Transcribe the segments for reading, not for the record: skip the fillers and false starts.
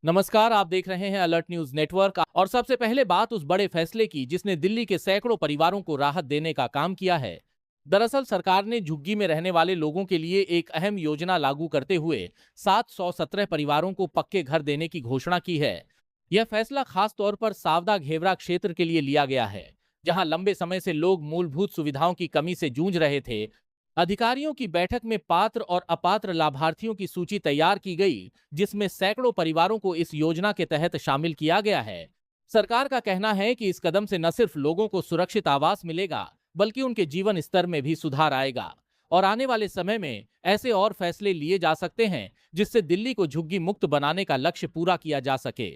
नमस्कार, आप देख रहे हैं अलर्ट न्यूज नेटवर्क। और सबसे पहले बात उस बड़े फैसले की जिसने दिल्ली के सैकड़ों परिवारों को राहत देने का काम किया है। दरअसल सरकार ने झुग्गी में रहने वाले लोगों के लिए एक अहम योजना लागू करते हुए 717 परिवारों को पक्के घर देने की घोषणा की है। यह फैसला खास तौर पर सावदा घेवरा क्षेत्र के लिए लिया गया है, जहां लंबे समय से लोग मूलभूत सुविधाओं की कमी से जूझ रहे थे। अधिकारियों की बैठक में पात्र और अपात्र लाभार्थियों की सूची तैयार की गई, जिसमें सैकड़ों परिवारों को इस योजना के तहत शामिल किया गया है। सरकार का कहना है कि इस कदम से न सिर्फ लोगों को सुरक्षित आवास मिलेगा, बल्कि उनके जीवन स्तर में भी सुधार आएगा। और आने वाले समय में ऐसे और फैसले लिए जा सकते हैं जिससे दिल्ली को झुग्गी मुक्त बनाने का लक्ष्य पूरा किया जा सके।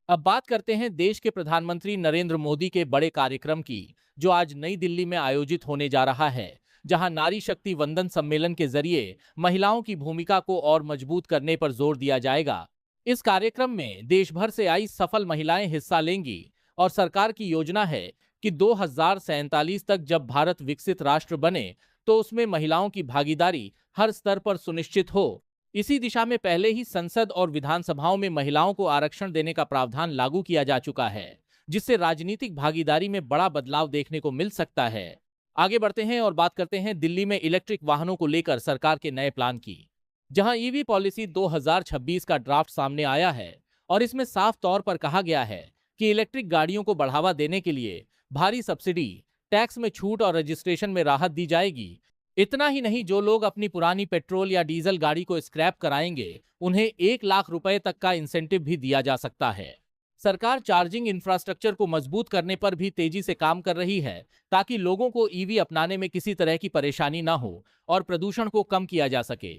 अब बात करते हैं देश के प्रधानमंत्री नरेंद्र मोदी के बड़े कार्यक्रम की, जो आज नई दिल्ली में आयोजित होने जा रहा है, जहां नारी शक्ति वंदन सम्मेलन के जरिए महिलाओं की भूमिका को और मजबूत करने पर जोर दिया जाएगा। इस कार्यक्रम में देश भर से आई सफल महिलाएं हिस्सा लेंगी और सरकार की योजना है कि 2047 तक जब भारत विकसित राष्ट्र बने तो उसमें महिलाओं की भागीदारी हर स्तर पर सुनिश्चित हो। इसी दिशा में पहले ही संसद और विधानसभाओं में महिलाओं को आरक्षण देने का प्रावधान लागू किया जा चुका है, जिससे राजनीतिक भागीदारी में बड़ा बदलाव देखने को मिल सकता है। आगे बढ़ते हैं और बात करते हैं दिल्ली में इलेक्ट्रिक वाहनों को लेकर सरकार के नए प्लान की, जहां ईवी पॉलिसी 2026 का ड्राफ्ट सामने आया है। और इसमें साफ तौर पर कहा गया है कि इलेक्ट्रिक गाड़ियों को बढ़ावा देने के लिए भारी सब्सिडी, टैक्स में छूट और रजिस्ट्रेशन में राहत दी जाएगी। इतना ही नहीं, जो लोग अपनी पुरानी पेट्रोल या डीजल गाड़ी को स्क्रैप कराएंगे, उन्हें 1 लाख रुपए तक का इंसेंटिव भी दिया जा सकता है। सरकार चार्जिंग इंफ्रास्ट्रक्चर को मजबूत करने पर भी तेजी से काम कर रही है, ताकि लोगों को ईवी अपनाने में किसी तरह की परेशानी ना हो और प्रदूषण को कम किया जा सके।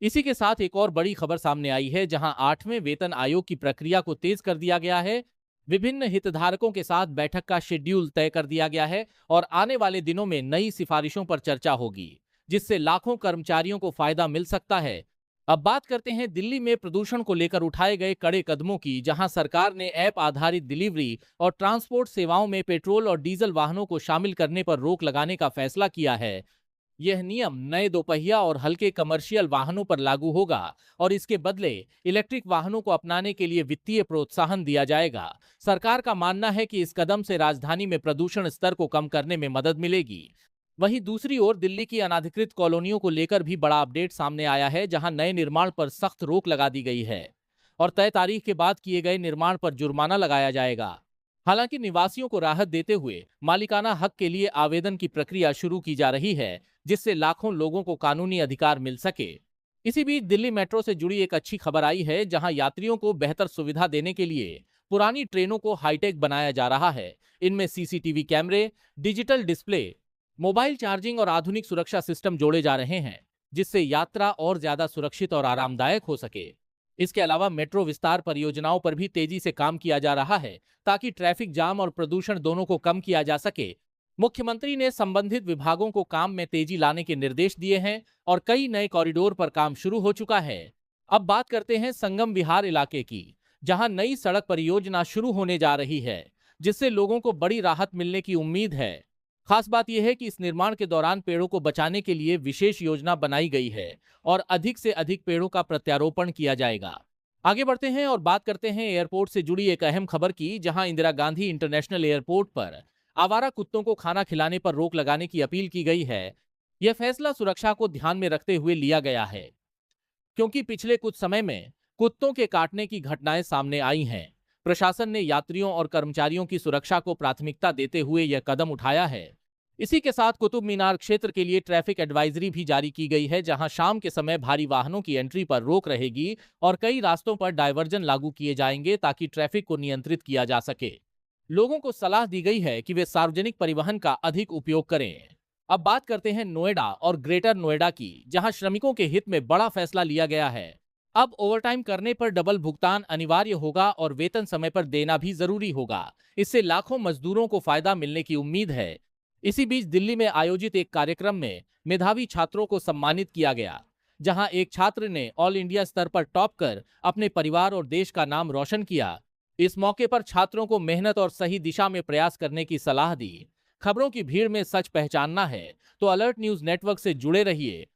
इसी के साथ एक और बड़ी खबर सामने आई है, जहां 8वें वेतन आयोग की प्रक्रिया को तेज कर दिया गया है। विभिन्न हितधारकों के साथ बैठक का शेड्यूल तय कर दिया गया है और आने वाले दिनों में नई सिफारिशों पर चर्चा होगी, जिससे लाखों कर्मचारियों को फायदा मिल सकता है। अब बात करते हैं दिल्ली में प्रदूषण को लेकर उठाए गए कड़े कदमों की, जहां सरकार ने ऐप आधारित डिलीवरी और ट्रांसपोर्ट सेवाओं में पेट्रोल और डीजल वाहनों को शामिल करने पर रोक लगाने का फैसला किया है। यह नियम नए दोपहिया और हल्के कमर्शियल वाहनों पर लागू होगा और इसके बदले इलेक्ट्रिक वाहनों को अपनाने के लिए वित्तीय प्रोत्साहन दिया जाएगा। सरकार का मानना है कि इस कदम से राजधानी में प्रदूषण स्तर को कम करने में मदद मिलेगी। वहीं दूसरी ओर दिल्ली की अनाधिकृत कॉलोनियों को लेकर भी बड़ा अपडेट सामने आया है, जहां नए निर्माण पर सख्त रोक लगा दी गई है और तय तारीख के बाद किए गए निर्माण पर जुर्माना लगाया जाएगा। हालांकि निवासियों को राहत देते हुए मालिकाना हक के लिए आवेदन की प्रक्रिया शुरू की जा रही है, जिससे लाखों लोगों को कानूनी अधिकार मिल सके। इसी बीच दिल्ली मेट्रो से जुड़ी एक अच्छी खबर आई है, जहां यात्रियों को बेहतर सुविधा देने के लिए पुरानी ट्रेनों को हाईटेक बनाया जा रहा है। इनमें सीसीटीवी कैमरे, डिजिटल डिस्प्ले, मोबाइल चार्जिंग और आधुनिक सुरक्षा सिस्टम जोड़े जा रहे हैं, जिससे यात्रा और ज्यादा सुरक्षित और आरामदायक हो सके। इसके अलावा मेट्रो विस्तार परियोजनाओं पर भी तेजी से काम किया जा रहा है, ताकि ट्रैफिक जाम और प्रदूषण दोनों को कम किया जा सके। मुख्यमंत्री ने संबंधित विभागों को काम में तेजी लाने के निर्देश दिए हैं और कई नए कॉरिडोर पर काम शुरू हो चुका है। अब बात करते हैं संगम विहार इलाके की, जहां नई सड़क परियोजना शुरू होने जा रही है, जिससे लोगों को बड़ी राहत मिलने की उम्मीद है। खास बात यह है कि इस निर्माण के दौरान पेड़ों को बचाने के लिए विशेष योजना बनाई गई है और अधिक से अधिक पेड़ों का प्रत्यारोपण किया जाएगा। आगे बढ़ते हैं और बात करते हैं एयरपोर्ट से जुड़ी एक अहम खबर की, जहां इंदिरा गांधी इंटरनेशनल एयरपोर्ट पर आवारा कुत्तों को खाना खिलाने पर रोक लगाने की अपील की गई है। यह फैसला सुरक्षा को ध्यान में रखते हुए लिया गया है, क्योंकि पिछले कुछ समय में कुत्तों के काटने की घटनाएं सामने आई हैं। प्रशासन ने यात्रियों और कर्मचारियों की सुरक्षा को प्राथमिकता देते हुए यह कदम उठाया है। इसी के साथ कुतुब मीनार क्षेत्र के लिए ट्रैफिक एडवाइजरी भी जारी की गई है, जहां शाम के समय भारी वाहनों की एंट्री पर रोक रहेगी और कई रास्तों पर डायवर्जन लागू किए जाएंगे, ताकि ट्रैफिक को नियंत्रित किया जा सके। लोगों को सलाह दी गई है कि वे सार्वजनिक परिवहन का अधिक उपयोग करें। अब बात करते हैं नोएडा और ग्रेटर नोएडा की, जहां श्रमिकों के हित में बड़ा फैसला लिया गया है। अब ओवरटाइम करने पर डबल भुगतान अनिवार्य होगा और वेतन समय पर देना भी जरूरी होगा। इससे लाखों मजदूरों को फायदा मिलने की उम्मीद है। इसी बीच दिल्ली में आयोजित एक कार्यक्रम में मेधावी छात्रों को सम्मानित किया गया, जहां एक छात्र ने ऑल इंडिया स्तर पर टॉप कर अपने परिवार और देश का नाम रोशन किया। इस मौके पर छात्रों को मेहनत और सही दिशा में प्रयास करने की सलाह दी। खबरों की भीड़ में सच पहचानना है तो अलर्ट न्यूज नेटवर्क से जुड़े रहिए